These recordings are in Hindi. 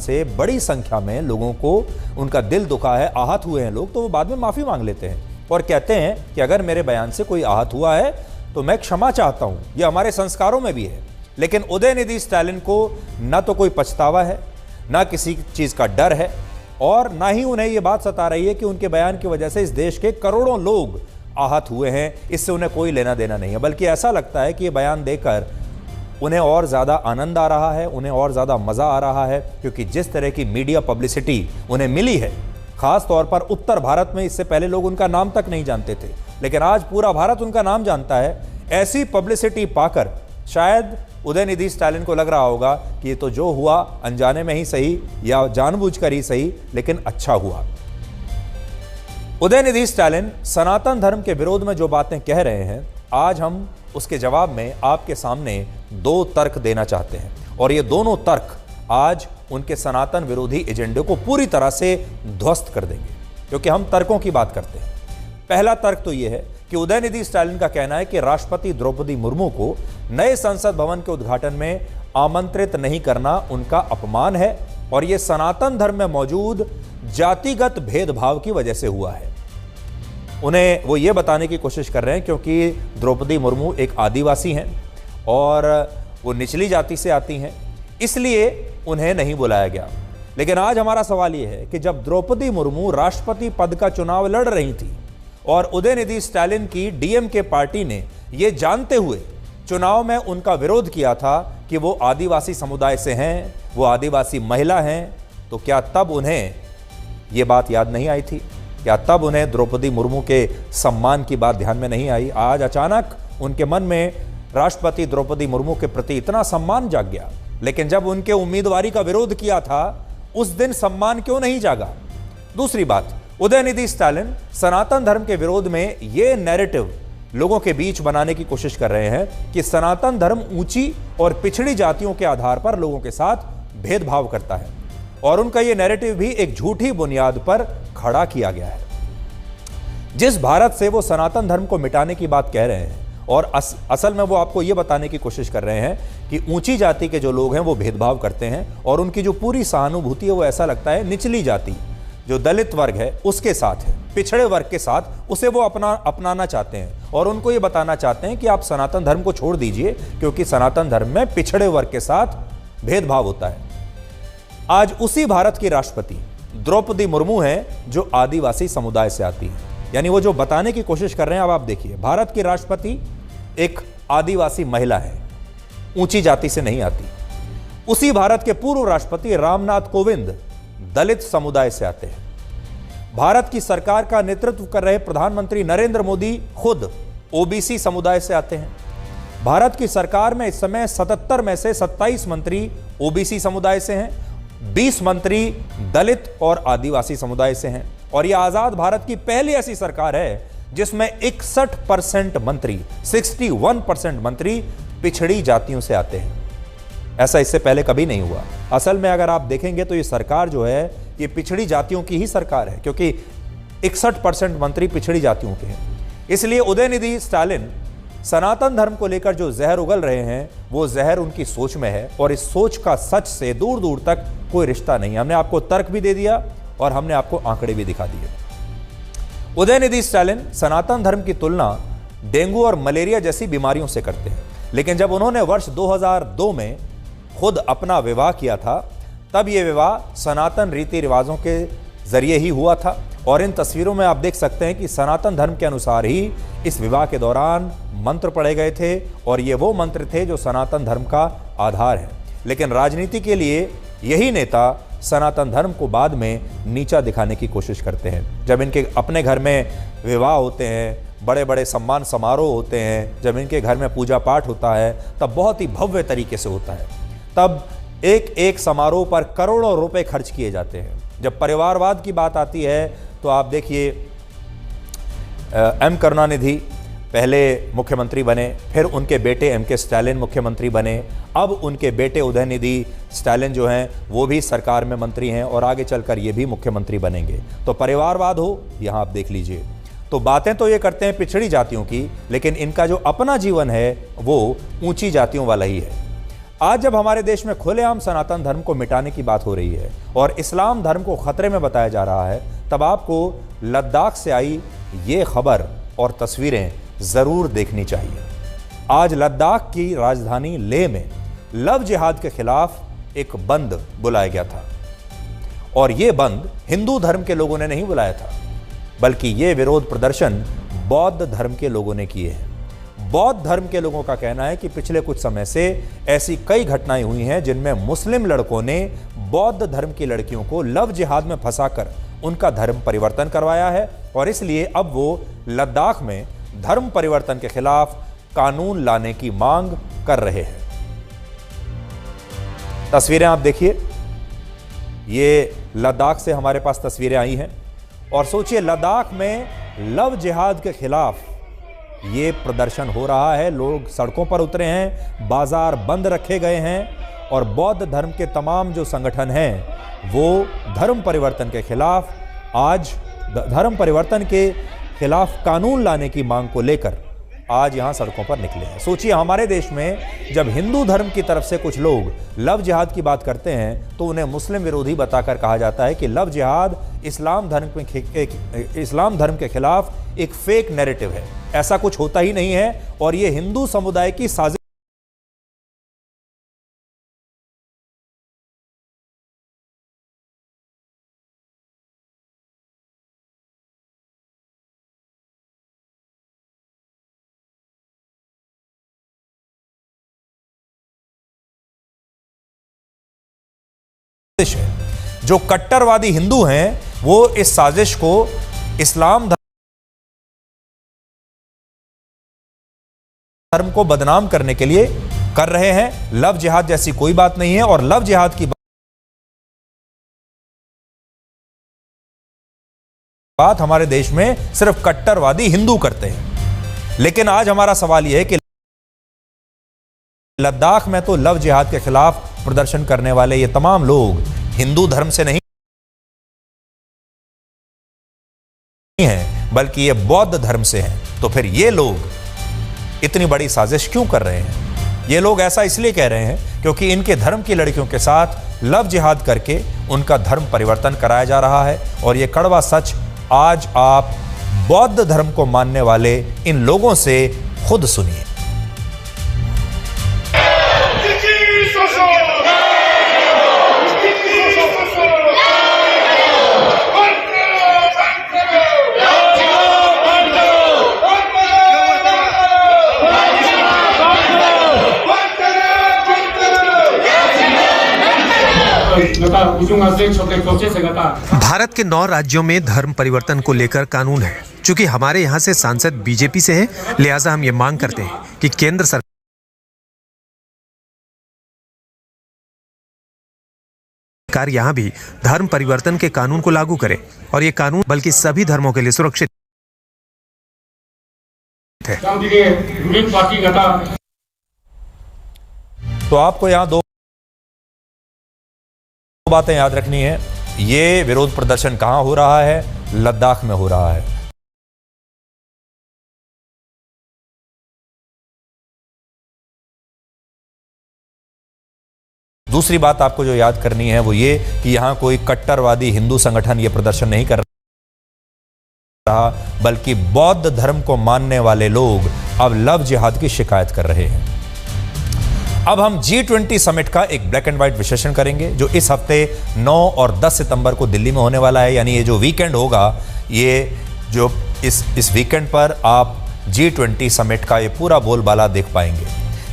से बड़ी संख्या में लोगों को उनका दिल दुखा है, आहत हुए हैं लोग, तो वो बाद में माफ़ी मांग लेते हैं और कहते हैं कि अगर मेरे बयान से कोई आहत हुआ है तो मैं क्षमा चाहता हूँ। ये हमारे संस्कारों में भी है। लेकिन उदयनिधि स्टालिन को न तो कोई पछतावा है, ना किसी चीज़ का डर है, और ना ही उन्हें ये बात सता रही है कि उनके बयान की वजह से इस देश के करोड़ों लोग आहत हुए हैं। इससे उन्हें कोई लेना देना नहीं है, बल्कि ऐसा लगता है कि ये बयान देकर उन्हें और ज़्यादा आनंद आ रहा है, उन्हें और ज़्यादा मज़ा आ रहा है, क्योंकि जिस तरह की मीडिया पब्लिसिटी उन्हें मिली है, ख़ास तौर पर उत्तर भारत में, इससे पहले लोग उनका नाम तक नहीं जानते थे, लेकिन आज पूरा भारत उनका नाम जानता है। ऐसी पब्लिसिटी पाकर शायद उदयनिधि स्टालिन को लग रहा होगा कि ये तो जो हुआ अनजाने में ही सही या जानबूझकर ही सही, लेकिन अच्छा हुआ। उदयनिधि स्टालिन सनातन धर्म के विरोध में जो बातें कह रहे हैं, आज हम उसके जवाब में आपके सामने दो तर्क देना चाहते हैं, और ये दोनों तर्क आज उनके सनातन विरोधी एजेंडे को पूरी तरह से ध्वस्त कर देंगे, क्योंकि हम तर्कों की बात करते हैं। पहला तर्क तो ये है कि उदयनिधि स्टालिन का कहना है कि राष्ट्रपति द्रौपदी मुर्मू को नए संसद भवन के उद्घाटन में आमंत्रित नहीं करना उनका अपमान है, और यह सनातन धर्म में मौजूद जातिगत भेदभाव की वजह से हुआ है। उन्हें वो ये बताने की कोशिश कर रहे हैं क्योंकि द्रौपदी मुर्मू एक आदिवासी हैं और वो निचली जाति से आती हैं, इसलिए उन्हें नहीं बुलाया गया। लेकिन आज हमारा सवाल ये है कि जब द्रौपदी मुर्मू राष्ट्रपति पद का चुनाव लड़ रही थी और उदयनिधि स्टालिन की डीएमके पार्टी ने ये जानते हुए चुनाव में उनका विरोध किया था कि वो आदिवासी समुदाय से हैं, वो आदिवासी महिला हैं, तो क्या तब उन्हें ये बात याद नहीं आई थी? क्या तब उन्हें द्रौपदी मुर्मू के सम्मान की बात ध्यान में नहीं आई? आज अचानक उनके मन में राष्ट्रपति द्रौपदी मुर्मू के प्रति इतना सम्मान जाग गया, लेकिन जब उनके उम्मीदवारी का विरोध किया था उस दिन सम्मान क्यों नहीं जागा? दूसरी बात, उदयनिधि स्टालिन सनातन धर्म के विरोध में ये नैरेटिव लोगों के बीच बनाने की कोशिश कर रहे हैं कि सनातन धर्म ऊंची और पिछड़ी जातियों के आधार पर लोगों के साथ भेदभाव करता है, और उनका यह नैरेटिव भी एक झूठी बुनियाद पर खड़ा किया गया है। जिस भारत से वो सनातन धर्म को मिटाने की बात कह रहे हैं, और असल में वो आपको ये बताने की कोशिश कर रहे हैं कि ऊंची जाति के जो लोग हैं वो भेदभाव करते हैं, और उनकी जो पूरी सहानुभूति है वो ऐसा लगता है निचली जाति जो दलित वर्ग है उसके साथ है, पिछड़े वर्ग के साथ, उसे वो अपनाना चाहते हैं, और उनको ये बताना चाहते हैं कि आप सनातन धर्म को छोड़ दीजिए क्योंकि सनातन धर्म में पिछड़े वर्ग के साथ भेदभाव होता है। आज उसी भारत की राष्ट्रपति द्रौपदी मुर्मू हैं जो आदिवासी समुदाय से आती हैं, यानी वो जो बताने की कोशिश कर रहे हैं, अब आप देखिए, भारत की राष्ट्रपति एक आदिवासी महिला है, ऊंची जाति से नहीं आती। उसी भारत के पूर्व राष्ट्रपति रामनाथ कोविंद दलित समुदाय से आते हैं। भारत की सरकार का नेतृत्व कर रहे प्रधानमंत्री नरेंद्र मोदी खुद ओबीसी समुदाय से आते हैं। भारत की सरकार में इस समय 77 में से 27 मंत्री ओबीसी समुदाय से हैं, 20 मंत्री दलित और आदिवासी समुदाय से हैं, और यह आजाद भारत की पहली ऐसी सरकार है जिसमें 61% मंत्री, 61% मंत्री पिछड़ी जातियों से आते हैं। ऐसा इससे पहले कभी नहीं हुआ। असल में अगर आप देखेंगे तो ये सरकार जो है ये पिछड़ी जातियों की ही सरकार है, क्योंकि 61% मंत्री पिछड़ी जातियों के हैं। इसलिए उदयनिधि स्टालिन सनातन धर्म को लेकर जो जहर उगल रहे हैं वो जहर उनकी सोच में है, और इस सोच का सच से दूर दूर तक कोई रिश्ता नहीं। हमने आपको तर्क भी दे दिया और हमने आपको आंकड़े भी दिखा दिए। उदयनिधि स्टालिन सनातन धर्म की तुलना डेंगू और मलेरिया जैसी बीमारियों से करते हैं, लेकिन जब उन्होंने वर्ष 2002 में खुद अपना विवाह किया था तब यह विवाह सनातन रीति रिवाजों के जरिए ही हुआ था, और इन तस्वीरों में आप देख सकते हैं कि सनातन धर्म के अनुसार ही इस विवाह के दौरान मंत्र पढ़े गए थे, और ये वो मंत्र थे जो सनातन धर्म का आधार है। लेकिन राजनीति के लिए यही नेता सनातन धर्म को बाद में नीचा दिखाने की कोशिश करते हैं। जब इनके अपने घर में विवाह होते हैं, बड़े बड़े सम्मान समारोह होते हैं, जब इनके घर में पूजा पाठ होता है तब बहुत ही भव्य तरीके से होता है, तब एक एक समारोह पर करोड़ों रुपए खर्च किए जाते हैं। जब परिवारवाद की बात आती है तो आप देखिए, एम करुणानिधि पहले मुख्यमंत्री बने, फिर उनके बेटे एम के स्टालिन मुख्यमंत्री बने, अब उनके बेटे उदयनिधि स्टालिन जो हैं वो भी सरकार में मंत्री हैं, और आगे चलकर ये भी मुख्यमंत्री बनेंगे। तो परिवारवाद हो, यहाँ आप देख लीजिए। तो बातें तो ये करते हैं पिछड़ी जातियों की, लेकिन इनका जो अपना जीवन है वो ऊंची जातियों वाला ही है। आज जब हमारे देश में खुलेआम सनातन धर्म को मिटाने की बात हो रही है और इस्लाम धर्म को खतरे में बताया जा रहा है, तब आपको लद्दाख से आई ये खबर और तस्वीरें जरूर देखनी चाहिए। आज लद्दाख की राजधानी लेह में लव जिहाद के खिलाफ एक बंद बुलाया गया था और यह बंद हिंदू धर्म के लोगों ने नहीं बुलाया था, बल्कि ये विरोध प्रदर्शन बौद्ध धर्म के लोगों ने किए हैं। बौद्ध धर्म के लोगों का कहना है कि पिछले कुछ समय से ऐसी कई घटनाएं हुई हैं जिनमें मुस्लिम लड़कों ने बौद्ध धर्म की लड़कियों को लव जिहाद में फंसाकर उनका धर्म परिवर्तन करवाया है और इसलिए अब वो लद्दाख में धर्म परिवर्तन के खिलाफ कानून लाने की मांग कर रहे हैं। तस्वीरें आप देखिए, ये लद्दाख से हमारे पास तस्वीरें आई हैं और सोचिए लद्दाख में लव जिहाद के खिलाफ ये प्रदर्शन हो रहा है। लोग सड़कों पर उतरे हैं, बाजार बंद रखे गए हैं और बौद्ध धर्म के तमाम जो संगठन हैं वो धर्म परिवर्तन के खिलाफ आज धर्म परिवर्तन के खिलाफ कानून लाने की मांग को लेकर आज यहां सड़कों पर निकले हैं। सोचिए हमारे देश में जब हिंदू धर्म की तरफ से कुछ लोग लव जिहाद की बात करते हैं तो उन्हें मुस्लिम विरोधी बताकर कहा जाता है कि लव जिहाद इस्लाम धर्म के खिलाफ एक फेक नैरेटिव है, ऐसा कुछ होता ही नहीं है और यह हिंदू समुदाय की साजिश है। जो कट्टरवादी हिंदू हैं वो इस साजिश को इस्लाम धर्म को बदनाम करने के लिए कर रहे हैं। लव जिहाद जैसी कोई बात नहीं है और लव जिहाद की बात हमारे देश में सिर्फ कट्टरवादी हिंदू करते हैं। लेकिन आज हमारा सवाल यह है कि लद्दाख में तो लव जिहाद के खिलाफ प्रदर्शन करने वाले ये तमाम लोग हिंदू धर्म से नहीं हैं बल्कि ये बौद्ध धर्म से हैं। तो फिर ये लोग इतनी बड़ी साजिश क्यों कर रहे हैं? ये लोग ऐसा इसलिए कह रहे हैं क्योंकि इनके धर्म की लड़कियों के साथ लव जिहाद करके उनका धर्म परिवर्तन कराया जा रहा है और ये कड़वा सच आज आप बौद्ध धर्म को मानने वाले इन लोगों से खुद सुनिए। भारत के 9 राज्यों में धर्म परिवर्तन को लेकर कानून है। चूंकि हमारे यहाँ से सांसद बीजेपी से हैं, लिहाजा हम ये मांग करते हैं कि केंद्र सरकार यहाँ भी धर्म परिवर्तन के कानून को लागू करे और ये कानून बल्कि सभी धर्मों के लिए सुरक्षित है। तो आपको यहाँ दो बातें याद रखनी है। ये विरोध प्रदर्शन कहां हो रहा है? लद्दाख में हो रहा है। दूसरी बात आपको जो याद करनी है वो ये कि यहां कोई कट्टरवादी हिंदू संगठन ये प्रदर्शन नहीं कर रहा, बल्कि बौद्ध धर्म को मानने वाले लोग अब लव जिहाद की शिकायत कर रहे हैं। अब हम G20 समिट का एक ब्लैक एंड व्हाइट विश्लेषण करेंगे जो इस हफ्ते 9 और 10 सितंबर को दिल्ली में होने वाला है। यानी ये जो वीकेंड होगा, ये जो इस वीकेंड पर आप G20 समिट का ये पूरा बोलबाला देख पाएंगे।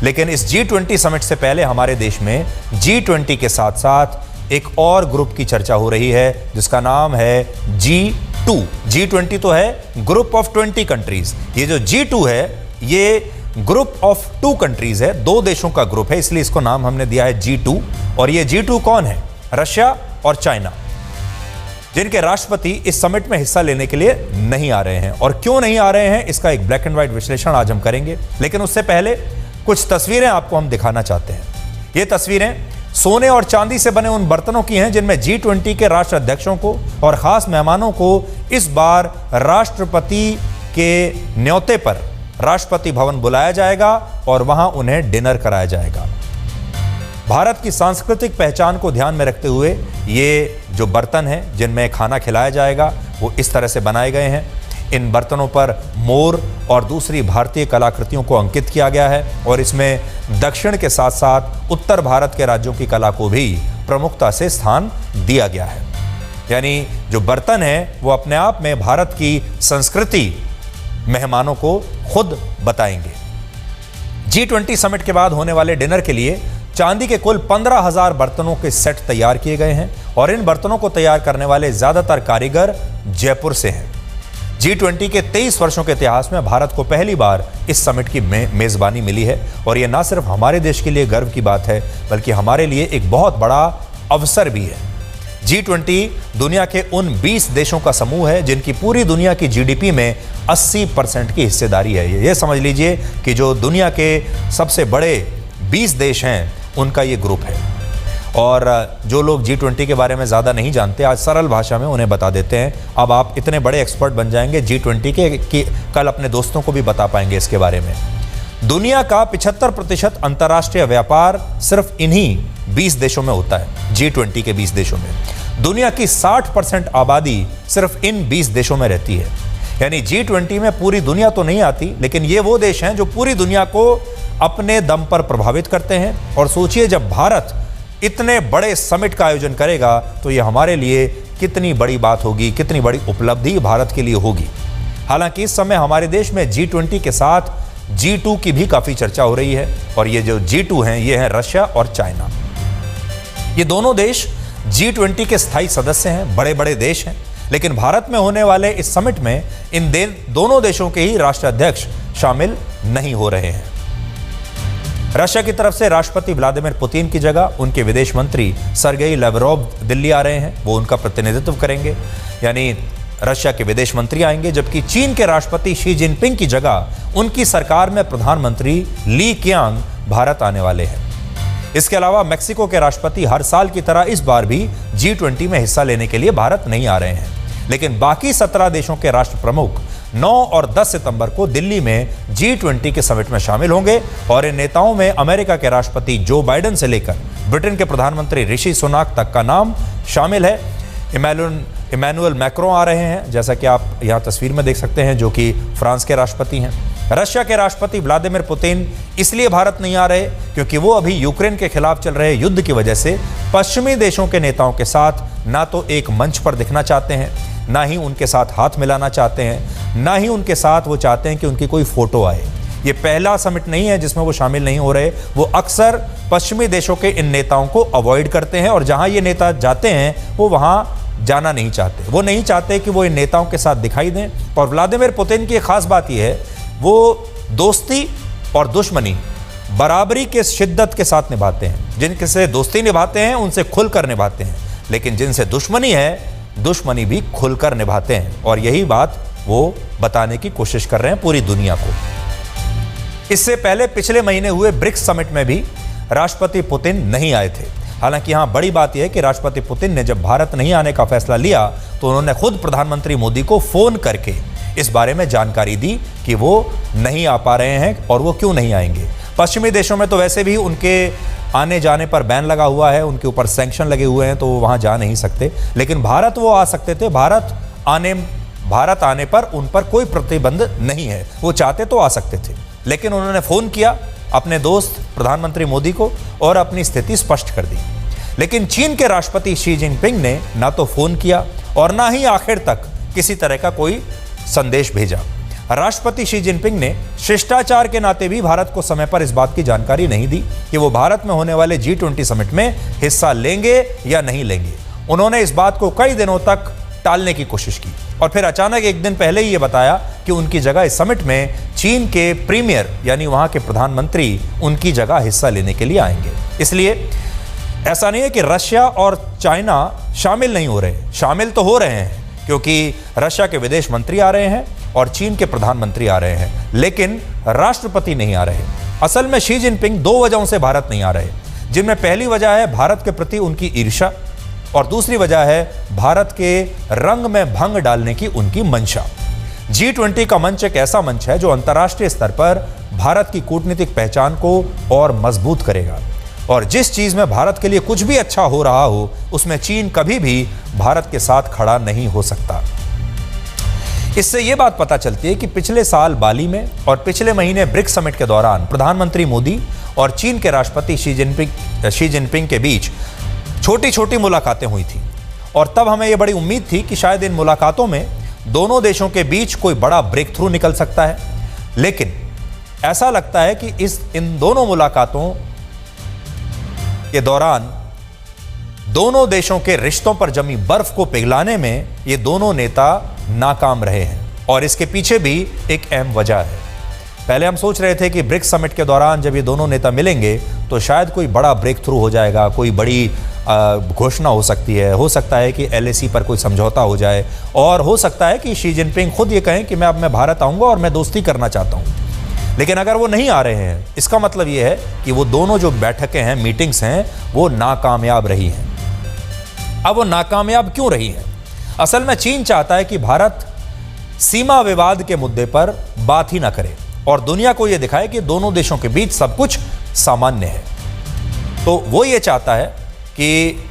लेकिन इस G20 समिट से पहले हमारे देश में G20 के साथ साथ एक और ग्रुप की चर्चा हो रही है जिसका नाम है G2। G20 तो है ग्रुप ऑफ 20 कंट्रीज। ये जो G2 है ये ग्रुप ऑफ 2 कंट्रीज है, 2 देशों का ग्रुप है, इसलिए इसको नाम हमने दिया है G2। और ये G2 कौन है? रशिया और चाइना, जिनके राष्ट्रपति इस समिट में हिस्सा लेने के लिए नहीं आ रहे हैं। और क्यों नहीं आ रहे हैं इसका एक ब्लैक एंड व्हाइट विश्लेषण आज हम करेंगे। लेकिन उससे पहले कुछ तस्वीरें आपको हम दिखाना चाहते हैं। ये तस्वीरें सोने और चांदी से बने उन बर्तनों की हैं जिनमें G20 के राष्ट्र अध्यक्षों को और खास मेहमानों को इस बार राष्ट्रपति के न्योते पर राष्ट्रपति भवन बुलाया जाएगा और वहां उन्हें डिनर कराया जाएगा। भारत की सांस्कृतिक पहचान को ध्यान में रखते हुए ये जो बर्तन हैं जिनमें खाना खिलाया जाएगा वो इस तरह से बनाए गए हैं। इन बर्तनों पर मोर और दूसरी भारतीय कलाकृतियों को अंकित किया गया है और इसमें दक्षिण के साथ साथ उत्तर भारत के राज्यों की कला को भी प्रमुखता से स्थान दिया गया है। यानी जो बर्तन है वो अपने आप में भारत की संस्कृति मेहमानों को खुद बताएंगे। G20 समिट के बाद होने वाले डिनर के लिए चांदी के कुल 15,000 बर्तनों के सेट तैयार किए गए हैं और इन बर्तनों को तैयार करने वाले ज्यादातर कारीगर जयपुर से हैं। G20 के 23 वर्षों के इतिहास में भारत को पहली बार इस समिट की मेजबानी मिली है और यह न सिर्फ हमारे देश के लिए गर्व की बात है बल्कि हमारे लिए एक बहुत बड़ा अवसर भी है। G20 दुनिया के उन 20 देशों का समूह है जिनकी पूरी दुनिया की जीडीपी में 80% की हिस्सेदारी है। ये समझ लीजिए कि जो दुनिया के सबसे बड़े 20 देश हैं उनका ये ग्रुप है। और जो लोग G20 के बारे में ज़्यादा नहीं जानते, आज सरल भाषा में उन्हें बता देते हैं। अब आप इतने बड़े एक्सपर्ट बन जाएंगे G20 के कि कल अपने दोस्तों को भी बता पाएंगे इसके बारे में। दुनिया का 75% अंतर्राष्ट्रीय व्यापार सिर्फ इन्हीं 20 देशों में होता है। G20 के 20 देशों में दुनिया की 60% आबादी सिर्फ इन 20 देशों में रहती है। यानी G20 में पूरी दुनिया तो नहीं आती, लेकिन ये वो देश हैं जो पूरी दुनिया को अपने दम पर प्रभावित करते हैं। और सोचिए जब भारत इतने बड़े समिट का आयोजन करेगा तो ये हमारे लिए कितनी बड़ी बात होगी, कितनी बड़ी उपलब्धि भारत के लिए होगी। हालांकि इस समय हमारे देश में G20 के साथ G2 की भी काफ़ी चर्चा हो रही है और ये जो G2 हैं ये हैं रशिया और चाइना। ये दोनों देश G20 के स्थायी सदस्य हैं, बड़े बड़े देश हैं, लेकिन भारत में होने वाले इस समिट में इन दोनों देशों के ही राष्ट्राध्यक्ष शामिल नहीं हो रहे हैं। रशिया की तरफ से राष्ट्रपति व्लादिमीर पुतिन की जगह उनके विदेश मंत्री सर्गेई लावरोव दिल्ली आ रहे हैं, वो उनका प्रतिनिधित्व करेंगे, यानी रशिया के विदेश मंत्री आएंगे। जबकि चीन के राष्ट्रपति शी जिनपिंग की जगह उनकी सरकार में प्रधानमंत्री ली कियांग भारत आने वाले हैं। इसके अलावा मेक्सिको के राष्ट्रपति हर साल की तरह इस बार भी G20 में हिस्सा लेने के लिए भारत नहीं आ रहे हैं, लेकिन बाकी 17 देशों के राष्ट्र प्रमुख 9 और 10 सितंबर को दिल्ली में G20 के समिट में शामिल होंगे और इन नेताओं में अमेरिका के राष्ट्रपति जो बाइडेन से लेकर ब्रिटेन के प्रधानमंत्री ऋषि सुनाक तक का नाम शामिल है। इमैनुअल मैक्रों आ रहे हैं, जैसा कि आप यहाँ तस्वीर में देख सकते हैं, जो कि फ्रांस के राष्ट्रपति हैं। रशिया के राष्ट्रपति व्लादिमीर पुतिन इसलिए भारत नहीं आ रहे क्योंकि वो अभी यूक्रेन के खिलाफ चल रहे युद्ध की वजह से पश्चिमी देशों के नेताओं के साथ ना तो एक मंच पर दिखना चाहते हैं, ना ही उनके साथ हाथ मिलाना चाहते हैं, ना ही उनके साथ वो चाहते हैं कि उनकी कोई फोटो आए। ये पहला समिट नहीं है जिसमें वो शामिल नहीं हो रहे। वो अक्सर पश्चिमी देशों के इन नेताओं को अवॉइड करते हैं और जहां ये नेता जाते हैं वो वहां जाना नहीं चाहते। वो नहीं चाहते कि वो इन नेताओं के साथ दिखाई दें। और व्लादिमीर पुतिन की खास बात यह है, वो दोस्ती और दुश्मनी बराबरी के शिद्दत के साथ निभाते हैं। जिनसे दोस्ती निभाते हैं उनसे खुलकर निभाते हैं, लेकिन जिनसे दुश्मनी है दुश्मनी भी खुलकर निभाते हैं। और यही बात वो बताने की कोशिश कर रहे हैं पूरी दुनिया को। इससे पहले पिछले महीने हुए ब्रिक्स समिट में भी राष्ट्रपति पुतिन नहीं आए थे। हालांकि यहाँ बड़ी बात यह है कि राष्ट्रपति पुतिन ने जब भारत नहीं आने का फैसला लिया तो उन्होंने खुद प्रधानमंत्री मोदी को फोन करके इस बारे में जानकारी दी कि वो नहीं आ पा रहे हैं और वो क्यों नहीं आएंगे। पश्चिमी देशों में तो वैसे भी उनके आने जाने पर बैन लगा हुआ है, उनके ऊपर सैंक्शन लगे हुए हैं, तो वो वहाँ जा नहीं सकते। लेकिन भारत वो आ सकते थे। भारत आने पर उन पर कोई प्रतिबंध नहीं है, वो चाहते तो आ सकते थे। लेकिन उन्होंने फ़ोन किया अपने दोस्त प्रधानमंत्री मोदी को और अपनी स्थिति स्पष्ट कर दी। लेकिन चीन के राष्ट्रपति शी जिनपिंग ने ना तो फ़ोन किया और ना ही आखिर तक किसी तरह का कोई संदेश भेजा। राष्ट्रपति शी जिनपिंग ने शिष्टाचार के नाते भी भारत को समय पर इस बात की जानकारी नहीं दी कि वो भारत में होने वाले G20 समिट में हिस्सा लेंगे या नहीं लेंगे। उन्होंने इस बात को कई दिनों तक टालने की कोशिश की और फिर अचानक एक दिन पहले ही ये बताया कि उनकी जगह इस समिट में चीन के प्रीमियर यानी वहाँ के प्रधानमंत्री उनकी जगह हिस्सा लेने के लिए आएंगे। इसलिए ऐसा नहीं है कि रशिया और चाइना शामिल नहीं हो रहे, शामिल तो हो रहे हैं, क्योंकि रशिया के विदेश मंत्री आ रहे हैं और चीन के प्रधानमंत्री आ रहे हैं, लेकिन राष्ट्रपति नहीं आ रहे। असल में शी जिनपिंग 2 वजहों से भारत नहीं आ रहे, जिनमें पहली वजह है भारत के प्रति उनकी ईर्ष्या और दूसरी वजह है भारत के रंग में भंग डालने की उनकी मंशा। G20 का मंच एक ऐसा मंच है जो अंतर्राष्ट्रीय स्तर पर भारत की कूटनीतिक पहचान को और मजबूत करेगा। और जिस चीज़ में भारत के लिए कुछ भी अच्छा हो रहा हो उसमें चीन कभी भी भारत के साथ खड़ा नहीं हो सकता। इससे ये बात पता चलती है कि पिछले साल बाली में और पिछले महीने ब्रिक्स समिट के दौरान प्रधानमंत्री मोदी और चीन के राष्ट्रपति शी जिनपिंग के बीच छोटी छोटी मुलाकातें हुई थी और तब हमें यह बड़ी उम्मीद थी कि शायद इन मुलाकातों में दोनों देशों के बीच कोई बड़ा ब्रेक थ्रू निकल सकता है। लेकिन ऐसा लगता है कि इन दोनों मुलाकातों के दौरान दोनों देशों के रिश्तों पर जमी बर्फ को पिघलाने में ये दोनों नेता नाकाम रहे हैं और इसके पीछे भी एक अहम वजह है। पहले हम सोच रहे थे कि ब्रिक्स समिट के दौरान जब ये दोनों नेता मिलेंगे तो शायद कोई बड़ा ब्रेक थ्रू हो जाएगा, कोई बड़ी घोषणा हो सकती है, हो सकता है कि LAC पर कोई समझौता हो जाए और हो सकता है कि शी जिनपिंग खुद ये कहें कि मैं भारत आऊँगा और मैं दोस्ती करना चाहता हूँ। लेकिन अगर वो नहीं आ रहे हैं इसका मतलब ये है कि वो दोनों जो बैठकें हैं, मीटिंग्स हैं, वो नाकामयाब रही हैं। अब वो नाकामयाब क्यों रही हैं? असल में चीन चाहता है कि भारत सीमा विवाद के मुद्दे पर बात ही ना करे और दुनिया को ये दिखाए कि दोनों देशों के बीच सब कुछ सामान्य है। तो वो ये चाहता है कि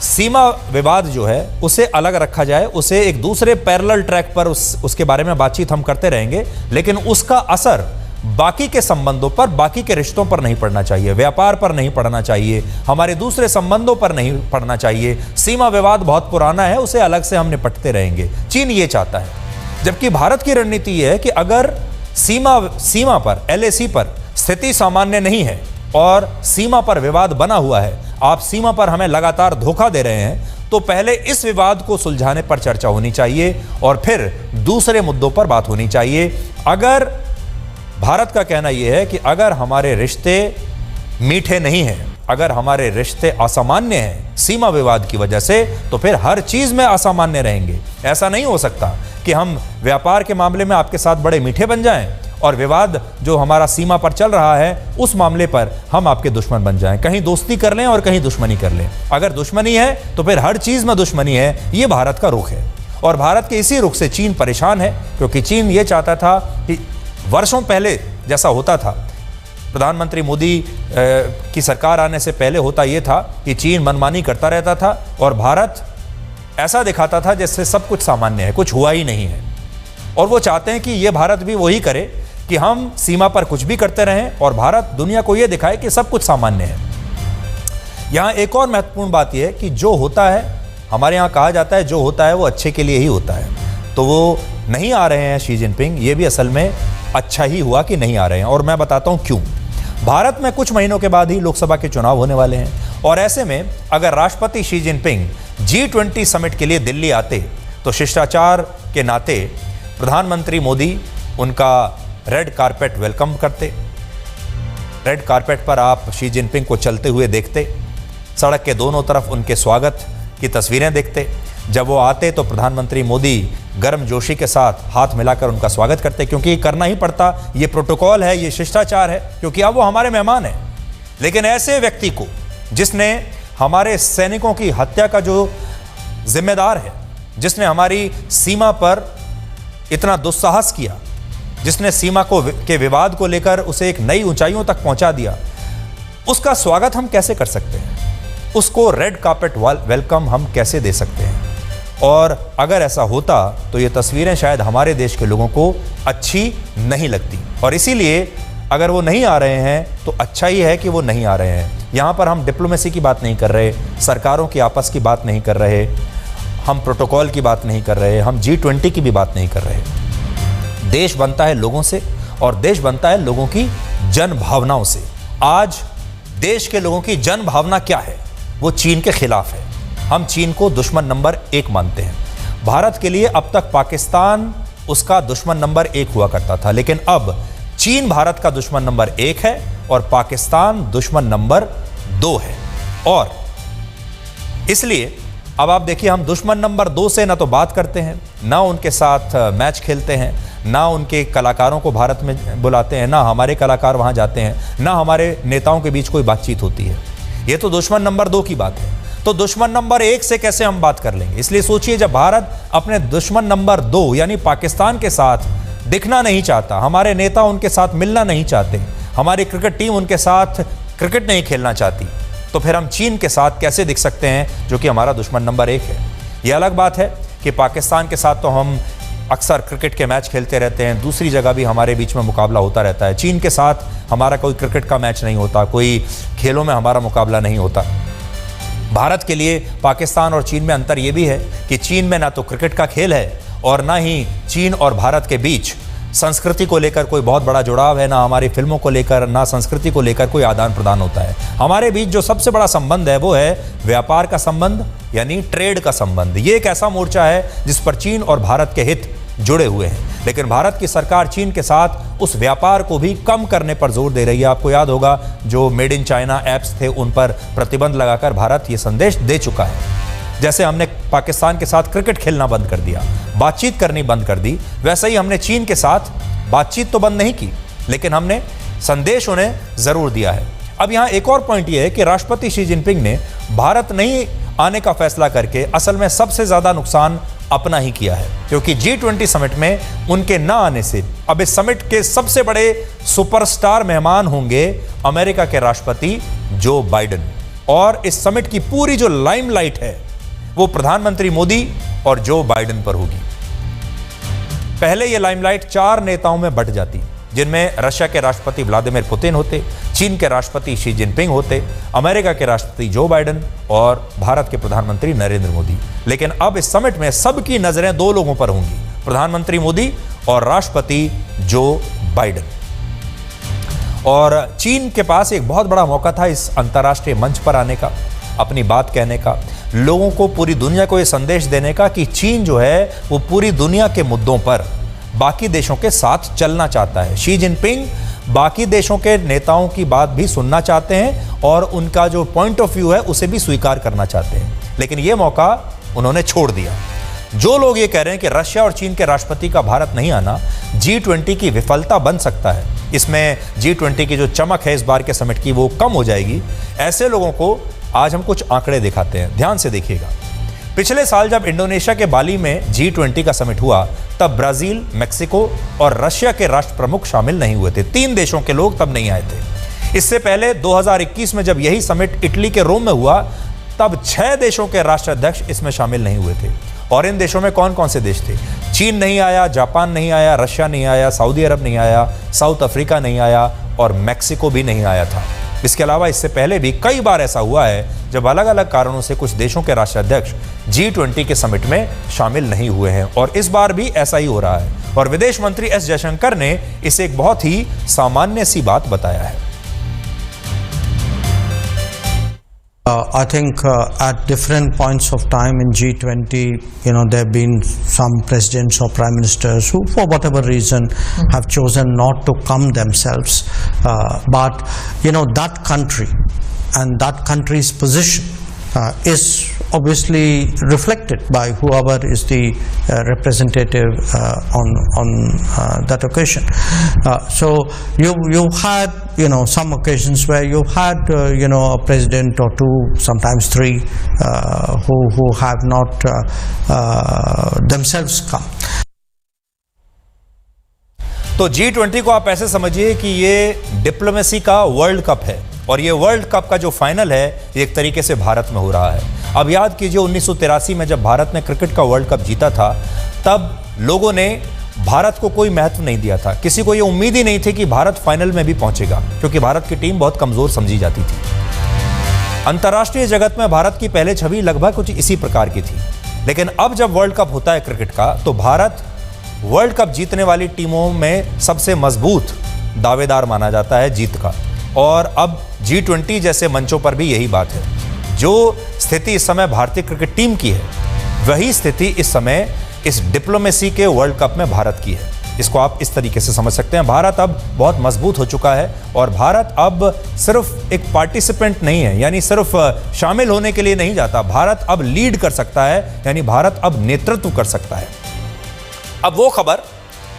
सीमा विवाद जो है उसे अलग रखा जाए, उसे एक दूसरे पैरेलल ट्रैक पर उसके बारे में बातचीत हम करते रहेंगे, लेकिन उसका असर बाकी के संबंधों पर, बाकी के रिश्तों पर नहीं पड़ना चाहिए, व्यापार पर नहीं पड़ना चाहिए, हमारे दूसरे संबंधों पर नहीं पड़ना चाहिए। सीमा विवाद बहुत पुराना है, उसे अलग से हम निपटते रहेंगे। चीन ये चाहता है। जबकि भारत की रणनीति यह है कि अगर सीमा पर, LAC पर स्थिति सामान्य नहीं है और सीमा पर विवाद बना हुआ है, आप सीमा पर हमें लगातार धोखा दे रहे हैं, तो पहले इस विवाद को सुलझाने पर चर्चा होनी चाहिए और फिर दूसरे मुद्दों पर बात होनी चाहिए। अगर भारत का कहना यह है कि अगर हमारे रिश्ते मीठे नहीं हैं, अगर हमारे रिश्ते असामान्य हैं सीमा विवाद की वजह से, तो फिर हर चीज़ में असामान्य रहेंगे। ऐसा नहीं हो सकता कि हम व्यापार के मामले में आपके साथ बड़े मीठे बन जाएं और विवाद जो हमारा सीमा पर चल रहा है उस मामले पर हम आपके दुश्मन बन जाएं। कहीं दोस्ती कर लें और कहीं दुश्मनी कर लें। अगर दुश्मनी है तो फिर हर चीज़ में दुश्मनी है। ये भारत का रुख है और भारत के इसी रुख से चीन परेशान है, क्योंकि चीन ये चाहता था कि वर्षों पहले जैसा होता था, प्रधानमंत्री मोदी की सरकार आने से पहले होता यह था कि चीन मनमानी करता रहता था और भारत ऐसा दिखाता था जैसे सब कुछ सामान्य है, कुछ हुआ ही नहीं है। और वो चाहते हैं कि ये भारत भी वही करे कि हम सीमा पर कुछ भी करते रहें और भारत दुनिया को ये दिखाए कि सब कुछ सामान्य है। यहाँ एक और महत्वपूर्ण बात यह है कि जो होता है, हमारे यहाँ कहा जाता है जो होता है वो अच्छे के लिए ही होता है। तो वो नहीं आ रहे हैं शी जिनपिंग, ये भी असल में अच्छा ही हुआ कि नहीं आ रहे हैं और मैं बताता हूँ क्यों। भारत में कुछ महीनों के बाद ही लोकसभा के चुनाव होने वाले हैं और ऐसे में अगर राष्ट्रपति शी जिनपिंग G20 समिट के लिए दिल्ली आते तो शिष्टाचार के नाते प्रधानमंत्री मोदी उनका रेड कारपेट वेलकम करते। रेड कारपेट पर आप शी जिनपिंग को चलते हुए देखते, सड़क के दोनों तरफ उनके स्वागत की तस्वीरें देखते। जब वो आते तो प्रधानमंत्री मोदी गर्मजोशी के साथ हाथ मिलाकर उनका स्वागत करते, क्योंकि ये करना ही पड़ता, ये प्रोटोकॉल है, ये शिष्टाचार है, क्योंकि अब वो हमारे मेहमान हैं। लेकिन ऐसे व्यक्ति को जिसने हमारे सैनिकों की हत्या का जो जिम्मेदार है, जिसने हमारी सीमा पर इतना दुस्साहस किया, जिसने सीमा के विवाद को लेकर उसे एक नई ऊंचाइयों तक पहुंचा दिया, उसका स्वागत हम कैसे कर सकते हैं? उसको रेड कार्पेट वेलकम हम कैसे दे सकते हैं? और अगर ऐसा होता तो ये तस्वीरें शायद हमारे देश के लोगों को अच्छी नहीं लगती और इसीलिए अगर वो नहीं आ रहे हैं तो अच्छा ही है कि वो नहीं आ रहे हैं। यहाँ पर हम डिप्लोमेसी की बात नहीं कर रहे, सरकारों की आपस की बात नहीं कर रहे, हम प्रोटोकॉल की बात नहीं कर रहे, हम G20 की भी बात नहीं कर रहे। देश बनता है लोगों से और देश बनता है लोगों की जन भावनाओं से। आज देश के लोगों की जन भावना क्या है? वो चीन के खिलाफ है। हम चीन को दुश्मन नंबर 1 मानते हैं। भारत के लिए अब तक पाकिस्तान उसका दुश्मन नंबर 1 हुआ करता था, लेकिन अब चीन भारत का दुश्मन नंबर 1 है और पाकिस्तान दुश्मन नंबर 2 है। और इसलिए अब आप देखिए, हम दुश्मन नंबर 2 से ना तो बात करते हैं, ना उनके साथ मैच खेलते हैं, ना उनके कलाकारों को भारत में बुलाते हैं, ना हमारे कलाकार वहाँ जाते हैं, ना हमारे नेताओं के बीच कोई बातचीत होती है। ये तो दुश्मन नंबर 2 की बात है। तो दुश्मन नंबर 1 से कैसे हम बात कर लेंगे? इसलिए सोचिए, जब भारत अपने दुश्मन नंबर 2 यानी पाकिस्तान के साथ दिखना नहीं चाहता, हमारे नेता उनके साथ मिलना नहीं चाहते, हमारी क्रिकेट टीम उनके साथ क्रिकेट नहीं खेलना चाहती, तो फिर हम चीन के साथ कैसे दिख सकते हैं, जो कि हमारा दुश्मन नंबर 1 है। ये अलग बात है कि पाकिस्तान के साथ तो हम अक्सर क्रिकेट के मैच खेलते रहते हैं, दूसरी जगह भी हमारे बीच में मुकाबला होता रहता है। चीन के साथ हमारा कोई क्रिकेट का मैच नहीं होता, कोई खेलों में हमारा मुकाबला नहीं होता। भारत के लिए पाकिस्तान और चीन में अंतर ये भी है कि चीन में ना तो क्रिकेट का खेल है और ना ही चीन और भारत के बीच संस्कृति को लेकर कोई बहुत बड़ा जुड़ाव है, ना हमारी फिल्मों को लेकर, ना संस्कृति को लेकर कोई आदान प्रदान होता है। हमारे बीच जो सबसे बड़ा संबंध है वो है व्यापार का संबंध, यानी ट्रेड का संबंध। ये एक ऐसा मोर्चा है जिस पर चीन और भारत के हित जुड़े हुए हैं, लेकिन भारत की सरकार चीन के साथ उस व्यापार को भी कम करने पर जोर दे रही है। आपको याद होगा जो मेड इन चाइना ऐप्स थे उन पर प्रतिबंध लगाकर भारत ये संदेश दे चुका है। जैसे हमने पाकिस्तान के साथ क्रिकेट खेलना बंद कर दिया, बातचीत करनी बंद कर दी, वैसे ही हमने चीन के साथ बातचीत तो बंद नहीं की, लेकिन हमने संदेश उन्हें जरूर दिया है। अब यहाँ एक और पॉइंट ये है कि राष्ट्रपति शी जिनपिंग ने भारत नहीं आने का फैसला करके असल में सबसे ज्यादा नुकसान अपना ही किया है, क्योंकि G20 समिट में उनके न आने से अब इस समिट के सबसे बड़े सुपरस्टार मेहमान होंगे अमेरिका के राष्ट्रपति जो बाइडेन, और इस समिट की पूरी जो लाइमलाइट है वो प्रधानमंत्री मोदी और जो बाइडेन पर होगी। पहले ये लाइमलाइट 4 नेताओं में बंट जाती, जिनमें रशिया के राष्ट्रपति व्लादिमीर पुतिन होते, चीन के राष्ट्रपति शी जिनपिंग होते, अमेरिका के राष्ट्रपति जो बाइडेन और भारत के प्रधानमंत्री नरेंद्र मोदी। लेकिन अब इस समिट में सबकी नजरें 2 लोगों पर होंगी, प्रधानमंत्री मोदी और राष्ट्रपति जो बाइडेन। और चीन के पास एक बहुत बड़ा मौका था इस अंतर्राष्ट्रीय मंच पर आने का, अपनी बात कहने का, लोगों को, पूरी दुनिया को ये संदेश देने का कि चीन जो है वो पूरी दुनिया के मुद्दों पर बाकी देशों के साथ चलना चाहता है। शी जिनपिंग बाकी देशों के नेताओं की बात भी सुनना चाहते हैं और उनका जो पॉइंट ऑफ व्यू है उसे भी स्वीकार करना चाहते हैं, लेकिन ये मौका उन्होंने छोड़ दिया। जो लोग ये कह रहे हैं कि रशिया और चीन के राष्ट्रपति का भारत नहीं आना G20 की विफलता बन सकता है, इसमें G20 की जो चमक है इस बार के समिट की वो कम हो जाएगी, ऐसे लोगों को आज हम कुछ आंकड़े दिखाते हैं, ध्यान से देखिएगा। पिछले साल जब इंडोनेशिया के बाली में G20 का समिट हुआ तब ब्राजील, मेक्सिको और रशिया के राष्ट्र प्रमुख शामिल नहीं हुए थे। 3 देशों के लोग तब नहीं आए थे। इससे पहले 2021 में जब यही समिट इटली के रोम में हुआ तब 6 देशों के राष्ट्राध्यक्ष इसमें शामिल नहीं हुए थे। और इन देशों में कौन कौन से देश थे? चीन नहीं आया, जापान नहीं आया, रशिया नहीं आया, सऊदी अरब नहीं आया, साउथ अफ्रीका नहीं आया और मैक्सिको भी नहीं आया था। इसके अलावा इससे पहले भी कई बार ऐसा हुआ है जब अलग अलग कारणों से कुछ देशों के राष्ट्राध्यक्ष G20 के समिट में शामिल नहीं हुए हैं, और इस बार भी ऐसा ही हो रहा है। और विदेश मंत्री एस जयशंकर ने इसे एक बहुत ही सामान्य सी बात बताया है। I think at different points of time in G20, there have been some presidents or prime ministers who, for whatever reason, have chosen not to come themselves. But, that country and that country's position is obviously reflected by whoever is the representative on that occasion. So you had some occasions where you had a president or 2, sometimes 3 who have not themselves come. तो G20 को आप ऐसे समझिए कि ये डिप्लोमेसी का वर्ल्ड कप है, और ये वर्ल्ड कप का जो फाइनल है ये एक तरीके से भारत में हो रहा है। अब याद कीजिए 1983 में जब भारत ने क्रिकेट का वर्ल्ड कप जीता था तब लोगों ने भारत को कोई महत्व नहीं दिया था, किसी को ये उम्मीद ही नहीं थी कि भारत फाइनल में भी पहुंचेगा, क्योंकि भारत की टीम बहुत कमजोर समझी जाती थी। अंतर्राष्ट्रीय जगत में भारत की पहले छवि लगभग कुछ इसी प्रकार की थी, लेकिन अब जब वर्ल्ड कप होता है क्रिकेट का तो भारत वर्ल्ड कप जीतने वाली टीमों में सबसे मजबूत दावेदार माना जाता है जीत का। और अब G20 जैसे मंचों पर भी यही बात है। जो स्थिति इस समय भारतीय क्रिकेट टीम की है वही स्थिति इस समय इस डिप्लोमेसी के वर्ल्ड कप में भारत की है। इसको आप इस तरीके से समझ सकते हैं, भारत अब बहुत मजबूत हो चुका है और भारत अब सिर्फ एक पार्टिसिपेंट नहीं है, यानी सिर्फ शामिल होने के लिए नहीं जाता, भारत अब लीड कर सकता है, यानी भारत अब नेतृत्व कर सकता है। अब वो खबर